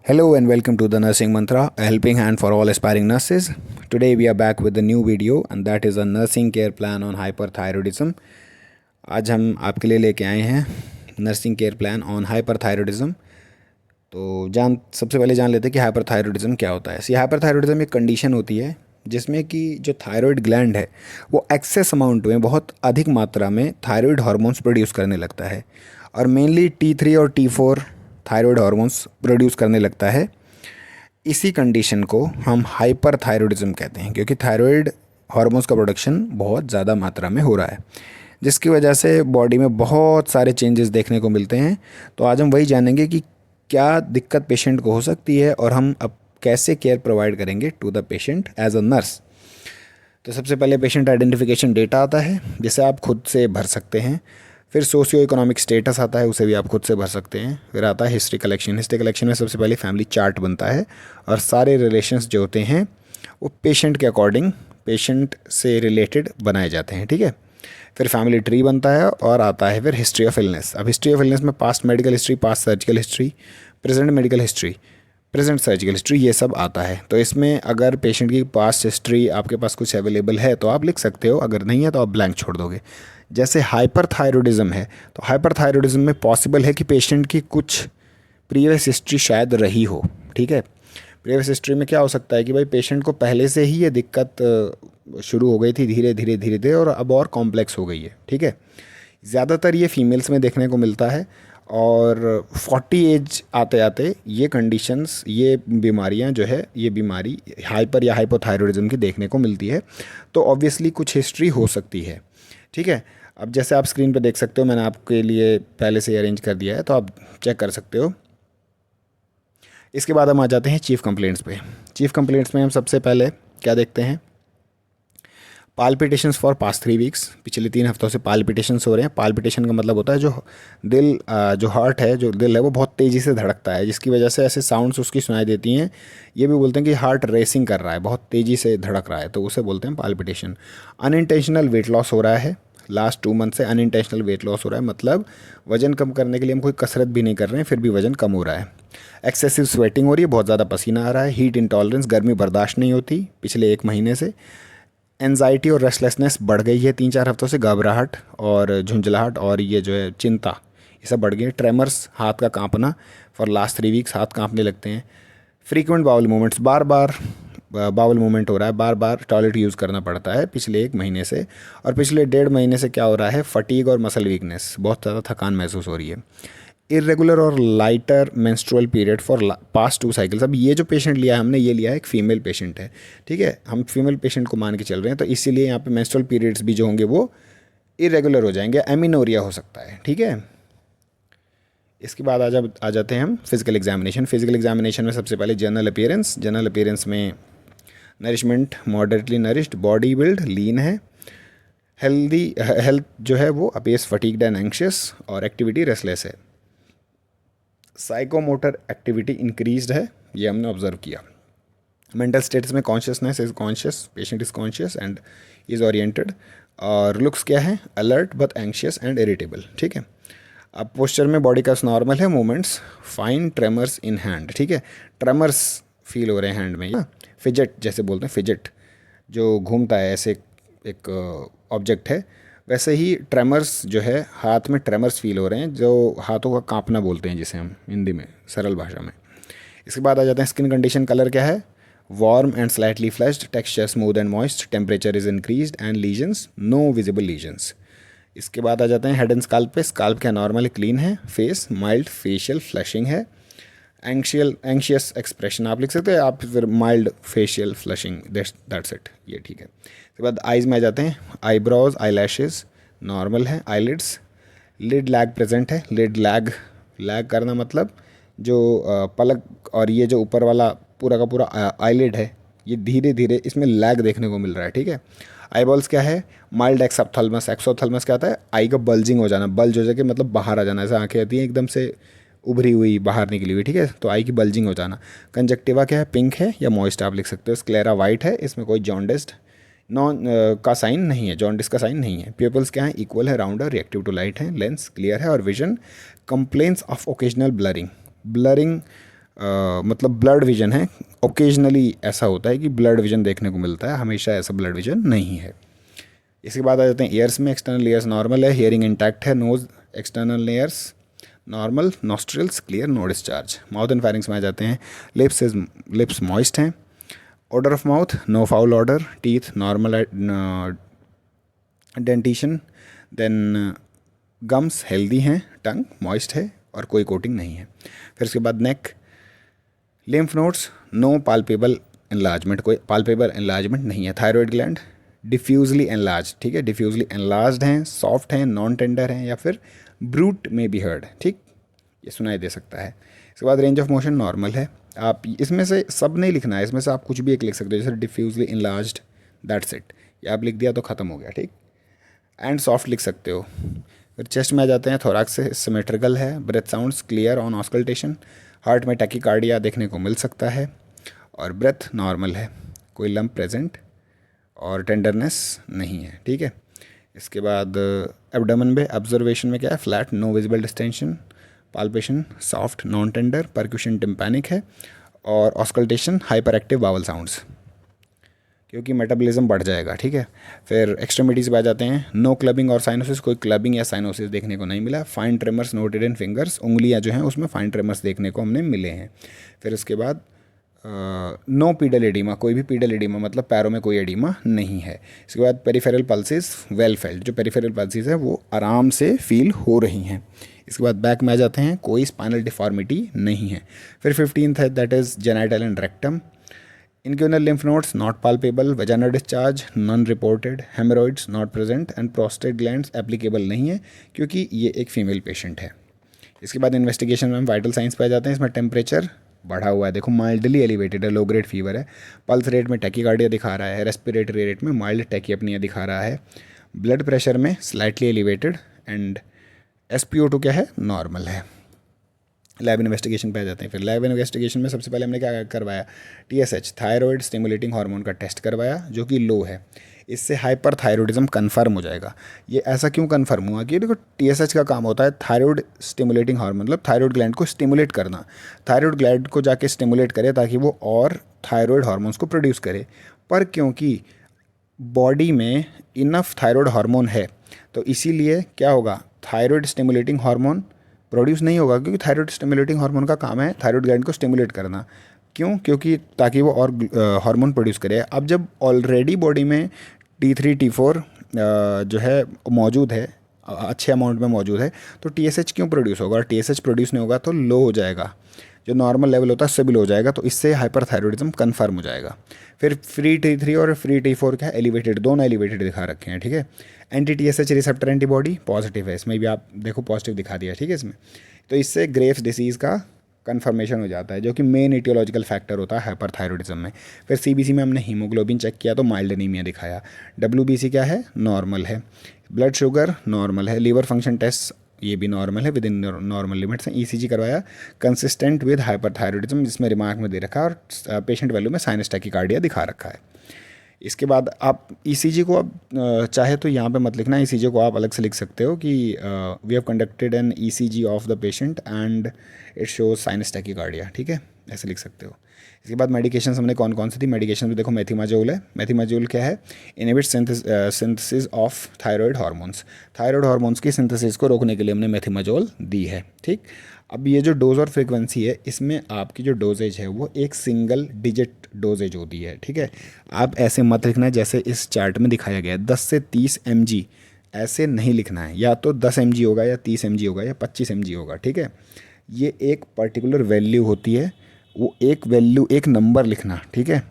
Hello and welcome to the Nursing Mantra, a helping hand for all aspiring nurses. Today we are back with a new video and that is a nursing care plan on hyperthyroidism. आज हम आपके लिए लेके आए हैं nursing care plan on hyperthyroidism. तो सबसे पहले जान लेते हैं कि हाइपरथायरॉयडिज्म क्या होता है। हाइपरथायरॉयडिज्म एक कंडीशन होती है जिसमें कि जो थायराइड ग्लैंड है वो एक्सेस अमाउंट में, बहुत अधिक मात्रा में थायराइड हार्मोन्स प्रोड्यूस करने लगता है और मेनली T3 और T4 थायराइड हार्मोन्स प्रोड्यूस करने लगता है। इसी कंडीशन को हम हाइपरथायरॉयडिज्म कहते हैं क्योंकि थायराइड हार्मोन्स का प्रोडक्शन बहुत ज़्यादा मात्रा में हो रहा है, जिसकी वजह से बॉडी में बहुत सारे चेंजेस देखने को मिलते हैं। तो आज हम वही जानेंगे कि क्या दिक्कत पेशेंट को हो सकती है और हम अब कैसे केयर प्रोवाइड करेंगे to the patient as a nurse. तो सबसे पहले पेशेंट आइडेंटिफिकेशन डेटा आता है जिसे आप खुद से भर सकते हैं। फिर सोशियो इकोनॉमिक स्टेटस आता है, उसे भी आप खुद से भर सकते हैं। फिर आता है हिस्ट्री कलेक्शन। हिस्ट्री कलेक्शन में सबसे पहले फैमिली चार्ट बनता है और सारे रिलेशंस जो होते हैं वो पेशेंट के अकॉर्डिंग, पेशेंट से रिलेटेड बनाए जाते हैं। ठीक है। फिर फैमिली ट्री बनता है और आता है फिर हिस्ट्री ऑफ इलनेस। अब हिस्ट्री ऑफ इलनेस में past medical history, past surgical history, present medical history, present surgical history, ये सब आता है। तो इसमें अगर पेशेंट की पास्ट हिस्ट्री आपके पास कुछ अवेलेबल है तो आप लिख सकते हो, अगर नहीं है तो आप ब्लैंक छोड़ दोगे। जैसे हाइपरथायरॉयडिज्म है तो हाइपरथायरॉयडिज्म में पॉसिबल है कि पेशेंट की कुछ प्रीवियस हिस्ट्री शायद रही हो। ठीक है। प्रीवियस हिस्ट्री में क्या हो सकता है कि भाई पेशेंट को पहले से ही ये दिक्कत शुरू हो गई थी, धीरे धीरे धीरे धीरे, और अब और कॉम्प्लेक्स हो गई है। ठीक है। ज़्यादातर ये फीमेल्स में देखने को मिलता है और 40 एज आते आते ये कंडीशंस, ये बीमारियां जो है, ये बीमारी हाइपर या हाइपोथायरॉयडिज्म की देखने को मिलती है। तो ऑब्वियसली कुछ हिस्ट्री हो सकती है। ठीक है। अब जैसे आप स्क्रीन पर देख सकते हो, मैंने आपके लिए पहले से अरेंज कर दिया है तो आप चेक कर सकते हो। इसके बाद हम आ जाते हैं चीफ कंप्लेंट्स पे। चीफ कंप्लेंट्स में हम सबसे पहले क्या देखते हैं? Palpitations for past 3 weeks. पिछले 3 हफ्तों से पाल्पिटेशंस हो रहे हैं। पाल्पिटेशन का मतलब होता है जो दिल, जो हार्ट है, जो दिल है वो बहुत तेज़ी से धड़कता है, जिसकी वजह से ऐसे साउंड्स उसकी सुनाई देती हैं। ये भी बोलते हैं कि हार्ट रेसिंग कर रहा है, बहुत तेज़ी से धड़क रहा है, तो उसे बोलते हैं पाल्पिटेशन। अनइंटेंशनल वेट लॉस हो रहा है। लास्ट 2 मंथ से अनइंटेंशनल वेट लॉस हो रहा है, मतलब वजन कम करने के लिए हम कोई कसरत भी नहीं कर रहे हैं, फिर भी वजन कम हो रहा है। एक्सेसिव स्वेटिंग हो रही है, बहुत ज़्यादा पसीना आ रहा है। हीट इंटॉलरेंस, गर्मी बर्दाश्त नहीं होती पिछले 1 महीने से। एनजाइटी और रेस्टलेसनेस बढ़ गई है 3-4 हफ्तों से। घबराहट और झुंझलाहट और ये जो है चिंता, ये सब बढ़ गई है। ट्रेमर्स, हाथ का कांपना, फॉर लास्ट 3 वीक्स हाथ कांपने लगते हैं। फ्रीक्वेंट बाउल मूवमेंट्स, बार बार बाउल मूवमेंट हो रहा है, बार बार टॉयलेट यूज़ करना पड़ता है पिछले 1 महीने से। और पिछले 1.5 महीने से क्या हो रहा है? फटीग और मसल वीकनेस, बहुत ज़्यादा थकान महसूस हो रही है। इरेगुलर और lighter menstrual period for past 2 cycles. अब ये जो पेशेंट लिया है हमने, ये लिया है एक फीमेल पेशेंट है। ठीक है। हम फीमेल पेशेंट को मान के चल रहे हैं, तो इसीलिए यहाँ पे मेंस्ट्रुअल पीरियड्स भी जो होंगे वो इरेगुलर हो जाएंगे। एमिनोरिया हो सकता है। ठीक है। इसके बाद आ जाते हैं हम फिजिकल एग्जामिनेशन। फिजिकल एग्जामिनेशन में सबसे पहले जनरल अपीयरेंस। जनरल अपीयरेंस में nourishment moderately nourished, body build lean है, हेल्थ जो है वो अपीयर्स फटीग्ड एंड एंग्शियस, और एक्टिविटी रेस्टलेस है। साइकोमोटर एक्टिविटी इंक्रीज्ड है, ये हमने ऑब्जर्व किया। मेंटल स्टेटस में consciousness is conscious, patient is conscious and is oriented. और लुक्स क्या है? Alert but anxious and irritable. ठीक है। अब पोस्चर में बॉडी का नॉर्मल है। Movements fine, tremors in hand. ठीक है। ट्रेमर्स फील हो रहे हैं हैंड में। फिजेट जैसे बोलते हैं, फिजेट जो घूमता है, ऐसे एक ऑब्जेक्ट है, वैसे ही ट्रेमर्स जो है, हाथ में ट्रेमर्स फील हो रहे हैं, जो हाथों का कांपना बोलते हैं जिसे हम हिंदी में, सरल भाषा में। इसके बाद आ जाते हैं स्किन कंडीशन। कलर क्या है? Warm and slightly flushed, texture smooth and moist, temperature is increased and lesions no visible lesions. इसके बाद आ जाते हैं हेड एंड स्काल्प पे। स्काल्प क्या नॉर्मली क्लीन है। फेस माइल्ड फेशियल फ्लशिंग है। एंशियस एक्सप्रेशन आप लिख सकते हैं, आप फिर mild facial flushing, that's it, ये ठीक है। इसके बाद आइज़ में आ जाते हैं। आईब्रोज, आई लैशेज नॉर्मल है। आईलिड्स, लिड लैग प्रेजेंट है। लिड लैग करना मतलब जो पलक और ये जो ऊपर वाला पूरा का पूरा आईलिड है, ये धीरे धीरे इसमें लैग देखने को मिल रहा है। ठीक है। आईबॉल्स क्या है? माइल्ड एक्सोप्थल्मस। एक्सोप्थल्मस क्या होता है? आई का बल्जिंग हो जाना, बल्ज हो जाके मतलब बाहर आ जाना, ऐसे आंखें आती हैं एकदम से उभरी हुई, बाहर निकली हुई। ठीक है। तो आई की बल्जिंग हो जाना। कंजक्टिवा क्या है? पिंक है या मॉइस्ट आप लिख सकते हो। स्क्लेरा वाइट है, इसमें कोई जॉन्डिस्ड का साइन नहीं है, जॉन्डिस का साइन नहीं है। प्यूपल्स क्या है? इक्वल है, राउंड है, रिएक्टिव टू लाइट है। लेंस क्लियर है। और vision, complaints of occasional blurring. Blurring मतलब ब्लड विजन है। ओकेजनली ऐसा होता है कि ब्लड विजन देखने को मिलता है, हमेशा ऐसा ब्लड विजन नहीं है। इसके बाद आ जाते हैं ईयर्स में। एक्सटर्नल ईयर्स नॉर्मल है, हियरिंग इंटैक्ट है, nose external ears normal, nostrils clear, no discharge. Mouth and pharynx में आ जाते हैं। लिप्स मॉइस्ट हैं। Odour of mouth no foul odour, teeth normal dentition, then gums healthy हैं, tongue moist है और कोई कोटिंग नहीं है। फिर उसके बाद neck, lymph nodes no palpable enlargement, कोई पाल्पेबल एनलार्जमेंट नहीं है। थायराइड ग्लैंड डिफ्यूजली एनलार्ज, ठीक है, डिफ्यूजली एनलार्ज्ड हैं, सॉफ्ट हैं, नॉन टेंडर हैं या फिर ब्रूट में बी हर्ड, ठीक, ये सुनाई दे सकता है। इसके बाद रेंज ऑफ मोशन नॉर्मल है। आप इसमें से सब नहीं लिखना है, इसमें से आप कुछ भी एक लिख सकते हो, जैसे डिफ्यूजली एनलार्ज्ड, दैट्स इट, ये आप लिख दिया तो ख़त्म हो गया, ठीक। एंड सॉफ्ट लिख सकते हो। फिर चेस्ट में आ जाते हैं। थोरैक्स से सिमेट्रिकल है, breath sounds clear on auscultation, heart में टैकीकार्डिया देखने को मिल सकता है और ब्रेथ नॉर्मल है, कोई लंप प्रेजेंट और टेंडरनेस नहीं है, ठीक है। इसके बाद एब्डोमेन में ऑब्जर्वेशन में क्या है, flat, no visible distension, palpation soft, non tender, percussion tympanic है और auscultation hyper active bowel sounds, क्योंकि मेटाबॉलिज्म बढ़ जाएगा, ठीक है। फिर एक्सट्रीमिटीज़ पे आ जाते हैं। नो क्लबिंग और साइनोसिस, कोई क्लबिंग या साइनोसिस देखने को नहीं मिला। फाइन ट्रेमर्स नोटेड इन फिंगर्स, उंगलियां जो हैं उसमें फाइन ट्रेमर्स देखने को हमने मिले हैं। फिर उसके बाद नो पीडल एडिमा, कोई भी पीडल एडिमा मतलब पैरों में कोई एडिमा नहीं है। इसके बाद पेरिफेरल पल्सेस वेल फेल्ड, जो पेरिफेरल पल्सेस है वो आराम से फील हो रही हैं। इसके बाद बैक में आ जाते हैं। कोई स्पाइनल डिफॉर्मिटी नहीं है। फिर 15th है, that is genital and rectum. Inguinal lymph nodes not palpable, vaginal discharge none reported, hemorrhoids not present and prostate glands applicable नहीं है क्योंकि ये एक फीमेल पेशेंट है। इसके बाद इन्वेस्टिगेशन में वाइटल साइंस पे आ जाते हैं। इसमें टेम्परेचर बढ़ा हुआ है, देखो माइल्डली एलिवेटेड है, लो ग्रेड फीवर है। पल्स रेट में टैकीकार्डिया दिखा रहा है, रेस्पिरेटरी रेट में माइल्ड टैकीअपनिया दिखा रहा है, ब्लड प्रेशर में स्लाइटली एलिवेटेड एंड SpO2 क्या है, नॉर्मल है। लैब इन्वेस्टिगेशन पे आ जाते हैं। फिर लैब इन्वेस्टिगेशन में सबसे पहले हमने क्या करवाया, TSH थायराइड स्टिमुलेटिंग हार्मोन का टेस्ट करवाया जो कि लो है। इससे हाइपर थायरॉइडिज्म कन्फर्म हो जाएगा। ये ऐसा क्यों कन्फर्म हुआ कि देखो TSH का काम होता है थायराइड स्टिमुलेटिंग हार्मोन, मतलब थायराइड ग्लैंड को स्टिमुलेट करना, थायराइड ग्लैंड को जाके स्टिमुलेट करे ताकि वो और थायराइड हार्मोन्स को प्रोड्यूस करे। पर क्योंकि बॉडी में इनफ थायराइड हार्मोन है तो इसीलिए क्या होगा, थायराइड स्टिमुलेटिंग हार्मोन प्रोड्यूस नहीं होगा, क्योंकि थायराइड स्टिमुलेटिंग हार्मोन का काम है थायराइड ग्लैंड को स्टिमुलेट करना। क्यों, क्योंकि ताकि वो और हार्मोन प्रोड्यूस करे। अब जब ऑलरेडी बॉडी में T3 T4 जो है मौजूद है, अच्छे अमाउंट में मौजूद है, तो TSH क्यों प्रोड्यूस होगा, और TSH प्रोड्यूस नहीं होगा तो लो हो जाएगा, जो नॉर्मल लेवल होता है उससे भी लो हो जाएगा, तो इससे हाइपरथायरॉइडिज्म कन्फर्म हो जाएगा। फिर फ्री T3 और फ्री T4 क्या है, एलिवेटेड, दोनों एलिवेटेड दिखा रखे हैं, ठीक है। Anti TSH receptor antibody positive है, इसमें भी आप देखो पॉजिटिव दिखा दिया, ठीक है इसमें। तो इससे ग्रेव्स डिसीज़ का कन्फर्मेशन हो जाता है, जो कि मेन इटियोलॉजिकल फैक्टर होता है हाइपरथायरॉइडिज्म में। फिर CBC में हमने हीमोग्लोबिन चेक किया तो माइल्ड एनीमिया दिखाया। WBC क्या है, नॉर्मल है। ब्लड शुगर नॉर्मल है। लीवर फंक्शन टेस्ट ये भी नॉर्मल है, विद इन नॉर्मल लिमिट्स हैं। ECG करवाया कंसिस्टेंट विद हाइपरथायरॉइडिज्म, जिसमें रिमार्क में दे रखा है, और पेशेंट वैल्यू में साइनस टैकीकार्डिया दिखा रखा है। इसके बाद आप ECG को आप चाहे तो यहाँ पे मत लिखना, ECG को आप अलग से लिख सकते हो कि we have conducted an ECG of the patient and it shows sinus tachycardia, ठीक है, ऐसे लिख सकते हो। इसके बाद मेडिकेशन हमने कौन कौन सी थी, मेडिकेशन में देखो मेथिमाजोल है। मेथिमाजोल क्या है, inhibit synthesis of thyroid hormones, thyroid hormones की सिंथेसिस को रोकने के लिए हमने मेथिमाजोल दी है, ठीक। अब ये जो डोज और फ्रीक्वेंसी है, इसमें आपकी जो डोजेज है वो एक सिंगल डिजिट डोजेज होती है, ठीक है। आप ऐसे मत लिखना है जैसे इस चार्ट में दिखाया गया है 10 से 30 mg, ऐसे नहीं लिखना है, या तो 10 mg होगा या 30 mg होगा या 25 mg होगा, ठीक है। ये एक पर्टिकुलर वैल्यू होती है, वो एक वैल्यू, एक नंबर लिखना, ठीक है।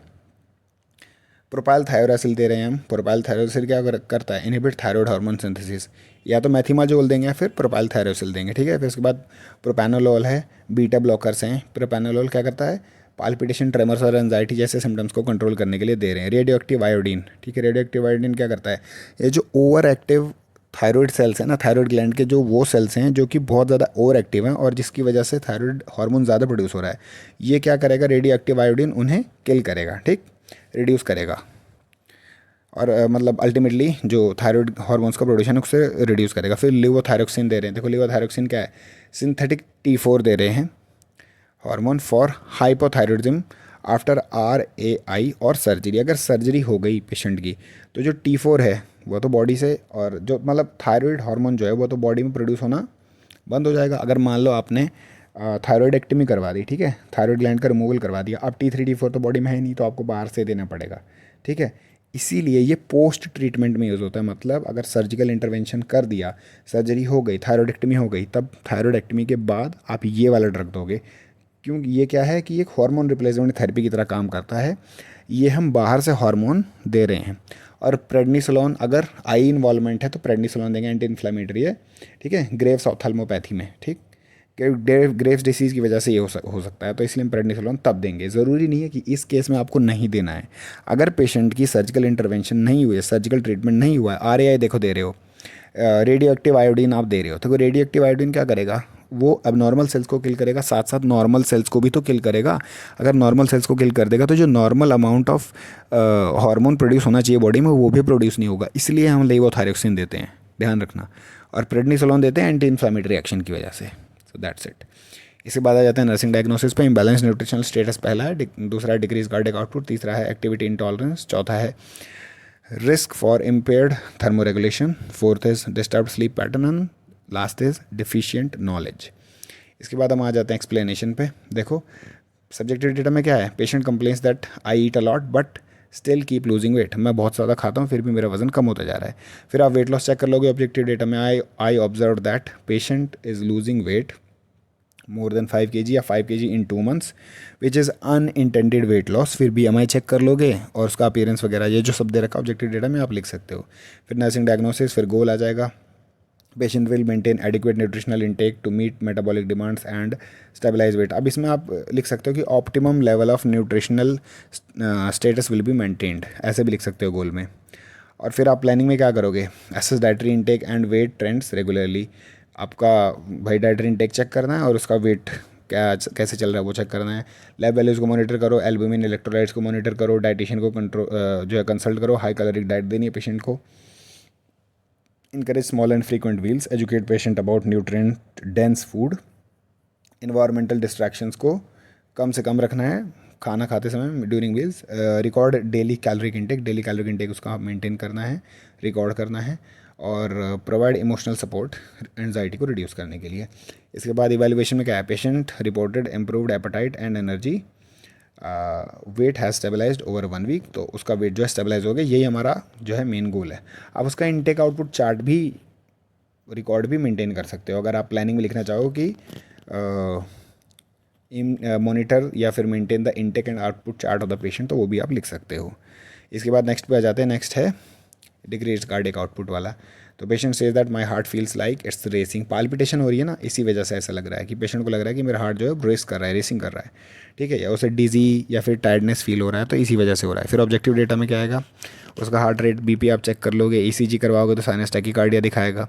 प्रोपाइल थायरोसिल दे रहे हैं हम। प्रोपाइल थायरोसिल क्या करता है, इनहिबिट थायराइड हार्मोन सिंथेसिस, या तो मैथिमाजोल देंगे या फिर प्रोपाइल थायरोसिल देंगे, ठीक है। फिर उसके बाद प्रोपैनोलोल है, बीटा ब्लॉकर्स हैं। प्रोपैनोलोल क्या करता है, पाल्पिटेशन, ट्रेमर्स और एंजाइटी जैसे सिम्टम्स को कंट्रोल करने के लिए दे रहे हैं। रेडियो एक्टिव आयोडीन, ठीक है, रेडियो एक्टिव आयोडीन क्या करता है, ये जो ओवर एक्टिव थायराइड सेल्स हैं ना, थायराइड ग्लैंड के जो वो सेल्स हैं जो कि बहुत ज़्यादा ओवर एक्टिव हैं और जिसकी वजह से थायराइड हार्मोन ज़्यादा प्रोड्यूस हो रहा है, ये क्या करेगा, रेडियो एक्टिव आयोडीन उन्हें किल करेगा, ठीक, रिड्यूस करेगा, और मतलब अल्टीमेटली जो थायराइड हार्मोन्स का प्रोडक्शन है उससे रिड्यूस करेगा। फिर लिवोथायरोक्सिन दे रहे हैं, देखो लिवोथायरोक्सिन क्या है, सिंथेटिक T4 दे रहे हैं। Hormone for hypothyroidism after RAI और सर्जरी। अगर सर्जरी हो गई पेशेंट की तो जो T4 है वो तो बॉडी से, और जो मतलब थायराइड हार्मोन जो है वो तो बॉडी में प्रोड्यूस होना बंद हो जाएगा। अगर मान लो आपने थायराइडेक्टमी करवा दी, ठीक है, थायराइड ग्लैंड का रिमूवल करवा दिया, अब T3 T4 तो बॉडी में है नहीं, तो आपको बाहर से देना पड़ेगा, ठीक है। इसीलिए ये पोस्ट ट्रीटमेंट में यूज़ होता है। मतलब अगर सर्जिकल इंटरवेंशन कर दिया, सर्जरी हो गई, थायराइडेक्टमी हो गई, तब थायराइडेक्टमी के बाद आप ये वाला ड्रग दोगे, क्योंकि ये क्या है कि एक हार्मोन रिप्लेसमेंट थेरेपी की तरह काम करता है। ये हम बाहर से हार्मोन दे रहे हैं। और प्रेडनिसोलोन, अगर आई इन्वॉल्वमेंट है तो प्रेडनिसोलोन देंगे, एंटी इन्फ्लेमेटरी है, ठीक है, ग्रेव्स ऑप्थेल्मोपैथी में, ठीक, ग्रेव्स डिसीज़ की वजह से ये हो सकता है, तो इसलिए हम प्रेडनिसोलोन तब देंगे। ज़रूरी नहीं है कि इस केस में आपको नहीं देना है। अगर पेशेंट की सर्जिकल इंटरवेंशन नहीं हुई है, सर्जिकल ट्रीटमेंट नहीं हुआ है, RAI देखो दे रहे हो, रेडियो एक्टिव आयोडीन आप दे रहे हो, तो रेडियो एक्टिव आयोडीन क्या करेगा, वो अब नॉर्मल सेल्स को किल करेगा, साथ साथ नॉर्मल सेल्स को भी तो किल करेगा। अगर नॉर्मल सेल्स को किल कर देगा तो जो normal amount of hormone produce होना चाहिए बॉडी में वो भी प्रोड्यूस नहीं होगा। इसलिए हम लेवोथायरोक्सिन देते हैं, ध्यान रखना। और प्रेडनिसोलोन देते हैं एंटी इन्फ्लेमेटरी एक्शन की वजह से। So that's it. इसके बाद आ जाते हैं नर्सिंग डायग्नोसिस पे। इम्बैलेंस न्यूट्रिशनल स्टेटस पहला है, दूसरा है डिक्रीज कार्डियक आउटपुट, तीसरा है एक्टिविटी इंटॉलरेंस, चौथा है risk for impaired thermoregulation, fourth is disturb sleep pattern, and last is deficient knowledge. इसके बाद हम आ जाते हैं एक्सप्लेनेशन पे। देखो सब्जेक्टिव डेटा में क्या है, patient complains that I eat a lot but still keep losing weight, मैं बहुत ज़्यादा खाता हूँ फिर भी मेरा वजन कम होता जा रहा है। फिर आप वेट लॉस चेक कर लोगे ऑब्जेक्टिव डेटा में, आई observe that patient is losing weight more than 5 kg या 5 kg in 2 months which is unintended weight loss. फिर BMI चेक कर लोगे और उसका अपीयरेंस वगैरह, ये जो सब दे रखा ऑब्जेक्टिव डेटा में आप लिख सकते हो। फिर नर्सिंग डायग्नोसिस, फिर गोल आ जाएगा, patient will maintain adequate nutritional intake to meet metabolic demands and stabilise weight. अब इसमें आप लिख सकते हो कि optimum level of nutritional status will be maintained, ऐसे भी लिख सकते हो गोल में। और फिर आप प्लानिंग में क्या करोगे, assess dietary intake and weight trends regularly. आपका भाई डाइटरी इंटेक चेक करना है और उसका वेट क्या कैसे चल रहा है वो चेक करना है। लैब वैल्यूज़ को मॉनिटर करो, एल्बुमिन इलेक्ट्रोलाइट्स को मॉनिटर करो, डाइटिशियन को कंट्रोल जो है कंसल्ट करो, हाई कैलोरिक डाइट देनी है पेशेंट को। encourage small and frequent meals, educate patient about nutrient dense food, environmental distractions को कम से कम रखना है खाना खाते समय during meals, record daily caloric intake उसका मेंटेन करना है, रिकॉर्ड करना है, और प्रोवाइड इमोशनल सपोर्ट एंजाइटी को रिड्यूस करने के लिए। इसके बाद इवैल्यूएशन में क्या है, patient reported improved appetite and energy, weight has stabilised over 1 week, तो उसका वेट जो है स्टेबलाइज हो गया, यही हमारा जो है मेन गोल है। अब उसका इनटेक आउटपुट चार्ट भी रिकॉर्ड भी मेंटेन कर सकते हो। अगर आप प्लानिंग में लिखना चाहो कि मॉनिटर या फिर maintain the intake and output chart of the patient, तो वो भी आप लिख सकते हो। इसके बाद नेक्स्ट पे आ जाते हैं, नेक्स्ट है डिक्रीज कार्डियक आउटपुट वाला। तो patient says that my heart feels like it's racing, palpitation हो रही है ना, इसी वजह से ऐसा लग रहा है कि पेशेंट को लग रहा है कि मेरा हार्ट जो है रेस कर रहा है, रेसिंग कर रहा है, ठीक है, या उसे डिजी या फिर टायर्डनेस फील हो रहा है, तो इसी वजह से हो रहा है। फिर ऑब्जेक्टिव डेटा में क्या आएगा, उसका हार्ट रेट, BP आप चेक कर लोगे, ECG करवाओगे तो साइनस टैकीकार्डिया दिखाएगा।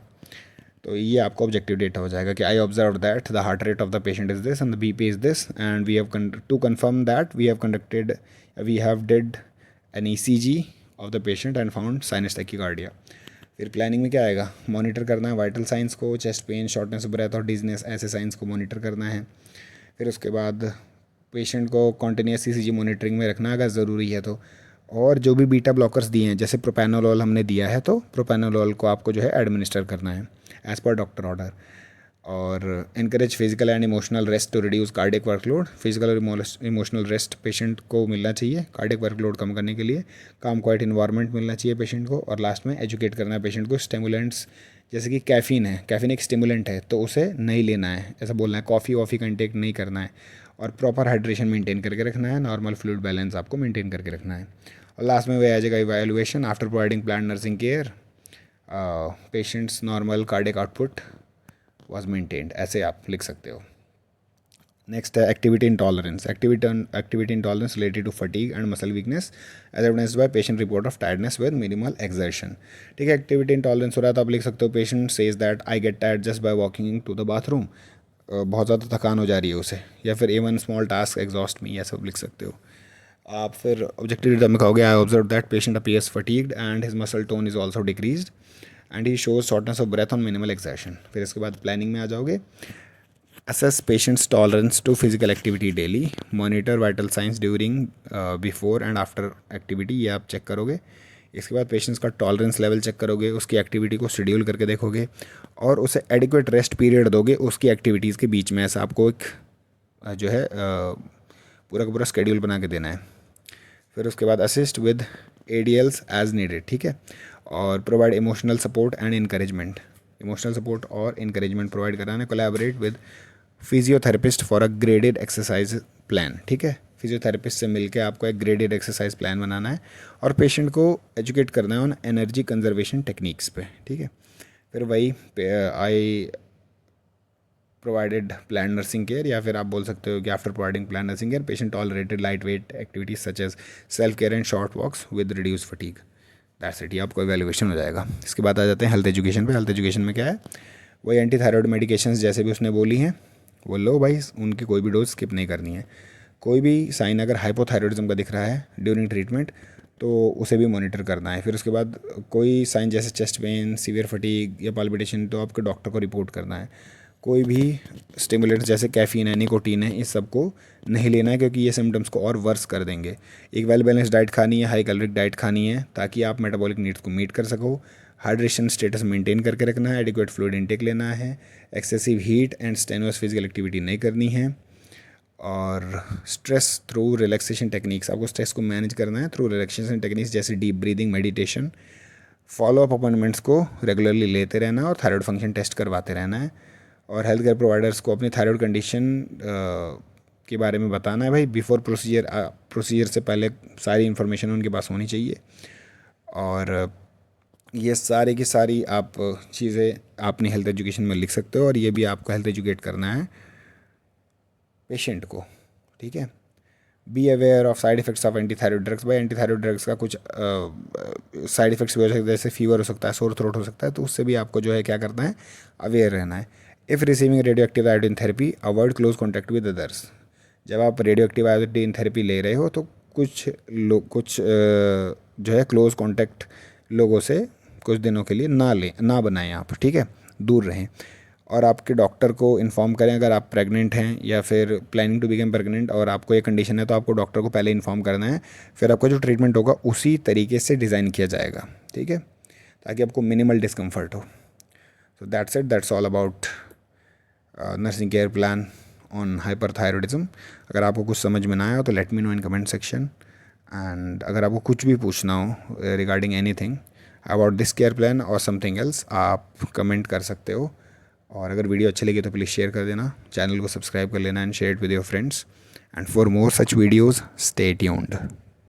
तो ये आपको ऑब्जेक्टिव डेटा हो जाएगा कि I observe that the heart rate of the patient is this and the BP is this and we have to confirm that we have did an ECG of the patient and found sinus tachycardia. फिर planning में क्या आएगा, monitor करना है vital signs को, chest pain, shortness of breath और dizziness, ऐसे signs को मॉनिटर करना है। फिर उसके बाद पेशेंट को कॉन्टीन्यूस ECG मॉनिटरिंग में रखना अगर ज़रूरी है तो। और जो भी बीटा ब्लॉकर्स दिए हैं, जैसे प्रोपेनोलॉल हमने दिया है, तो प्रोपेनोलॉल को आपको जो है एडमिनिस्टर करना है एज़ पर डॉक्टर ऑर्डर। और encourage physical and emotional rest to reduce cardiac workload, physical और इमोशनल रेस्ट पेशेंट को मिलना चाहिए कार्डियक वर्कलोड कम करने के लिए। काम क्वाइट इन्वायरमेंट मिलना चाहिए पेशेंट को। और लास्ट में एजुकेट करना है पेशेंट को, स्टिमुलेंट्स जैसे कि कैफ़ीन है, कैफ़ीन एक स्टिमुलेंट है तो उसे नहीं लेना है, ऐसा बोलना है, कॉफ़ी वॉफ़ी का इंटेक नहीं करना है, और प्रॉपर हाइड्रेशन मेंटेन करके रखना है, नॉर्मल फ्लूइड बैलेंस आपको मेंटेन करके रखना है। और लास्ट में वह आ जाएगा evaluation after providing plan nursing care, patient's normal cardiac output was maintained, ऐसे आप लिख सकते हो। नेक्स्ट है activity intolerance. Activity intolerance related to fatigue and muscle weakness as evidenced by patient report of tiredness with minimal exertion, ठीक है। Activity intolerance हो रहा है तो आप लिख सकते हो patient says that I get tired just by walking to the bathroom, बहुत ज़्यादा थकान हो जा रही है उसे, या फिर इवन स्मॉल टास्क एग्जॉस्ट मी, ये सब लिख सकते हो आप। फिर ऑब्जेक्टिव डेटा में कहोगे I observe that patient appears fatigued and his muscle tone is also decreased and he shows shortness of breath on minimal exertion. फिर इसके बाद प्लानिंग में आ जाओगे, assess patient's tolerance to physical activity daily, monitor vital signs during before and after activity, ये आप check करोगे। इसके बाद पेशेंट्स का टॉलरेंस लेवल चेक करोगे, उसकी एक्टिविटी को शेड्यूल करके देखोगे और उसे एडिक्वेट रेस्ट पीरियड दोगे उसकी एक्टिविटीज़ के बीच में। ऐसा आपको एक जो है पूरा का पूरा स्केड्यूल बना के देना है। फिर उसके बाद assist with ADLs as needed, ठीक है। और provide emotional support and encouragement, emotional support और इनकरेजमेंट प्रोवाइड कराना। Collaborate with physiotherapist for a graded exercise plan, ठीक है। फिजियोथेरेपिस्ट से मिलकर आपको एक ग्रेडेड एक्सरसाइज प्लान बनाना है और पेशेंट को एजुकेट करना है ऑन एनर्जी कंजर्वेशन टेक्निक्स पे, ठीक है। फिर वही I provided plan nursing care, या फिर आप बोल सकते हो कि after providing plan nursing care patient tolerated light weight activities such as self care and short walks with reduce fatigue. That's it, ये आपको इवैल्यूएशन हो जाएगा। इसके बाद आ जाते हैं हेल्थ एजुकेशन पे। हेल्थ एजुकेशन में क्या है, वही एंटी थायराइड मेडिकेशंस जैसे भी उसने बोली हैं वो लो भाई, उनकी कोई भी डोज स्किप नहीं करनी है। कोई भी साइन अगर हाइपोथायरॉइडिज्म का दिख रहा है ड्यूरिंग ट्रीटमेंट तो उसे भी मॉनिटर करना है। फिर उसके बाद कोई साइन जैसे चेस्ट पेन, सीवियर फटीग या पाल्पिटेशन तो आपके डॉक्टर को रिपोर्ट करना है। कोई भी स्टिमुलेंट्स जैसे कैफीन है, निकोटीन है, इस सब को नहीं लेना है क्योंकि ये सिम्टम्स को और वर्स कर देंगे। एक वेल बैलेंस डाइट खानी है, हाई कैलोरिक डाइट खानी है ताकि आप मेटाबॉलिक नीड्स को मीट कर सको। हाइड्रेशन स्टेटस मेंटेन करके रखना है, एडिक्वेट फ्लूइड इनटेक लेना है, excessive heat and strenuous physical activity नहीं करनी है। और स्ट्रेस थ्रू रिलैक्सेशन टेक्निक्स, आपको स्ट्रेस को मैनेज करना है थ्रू रिलैक्सेशन टेक्निक्स जैसे deep breathing, meditation. Follow up appointments को रेगुलरली लेते रहना है और थायराइड फंक्शन टेस्ट करवाते रहना है। और हेल्थ केयर प्रोवाइडर्स को अपनी थायराइड कंडीशन के बारे में बताना है भाई। बिफोर प्रोसीजर से पहले सारी इन्फॉर्मेशन उनके पास होनी चाहिए। और ये सारी की सारी आप चीज़ें अपनी हेल्थ एजुकेशन में लिख सकते हो और ये भी आपको हेल्थ एजुकेट करना है पेशेंट को, ठीक है। Be aware of side effects of anti thyroid drugs. भाई एंटी थायराइड ड्रग्स का कुछ साइड इफेक्ट्स भी हो सकते हैं, जैसे फीवर हो सकता है, सोर थ्रोट हो सकता है, तो उससे भी आपको जो है क्या करना है, अवेयर रहना है। If receiving radio active iodine therapy avoid close contact with others. जब आप रेडियो एक्टिव आयोडीन थेरेपी ले रहे हो तो कुछ जो है क्लोज कॉन्टैक्ट लोगों से कुछ दिनों के लिए ना बनाएं आप, ठीक है, दूर रहें। और आपके डॉक्टर को इन्फॉर्म करें अगर आप प्रेग्नेंट हैं या फिर प्लानिंग टू बिकम प्रेग्नेंट और आपको ये कंडीशन है तो आपको डॉक्टर को पहले इन्फॉर्म करना है। फिर आपका जो ट्रीटमेंट होगा उसी तरीके से डिज़ाइन किया जाएगा, ठीक है, ताकि आपको मिनिमल डिस्कम्फर्ट हो। So that's it, that's all about nursing care plan on hyperthyroidism. अगर आपको कुछ समझ में ना आया हो तो let me know in comment section. And अगर आपको कुछ भी पूछना हो regarding anything about this care plan और समथिंग एल्स, आप कमेंट कर सकते हो। और अगर वीडियो अच्छी लगी तो प्लीज़ शेयर कर देना, चैनल को सब्सक्राइब कर लेना and share it with your friends. And for more such videos stay tuned.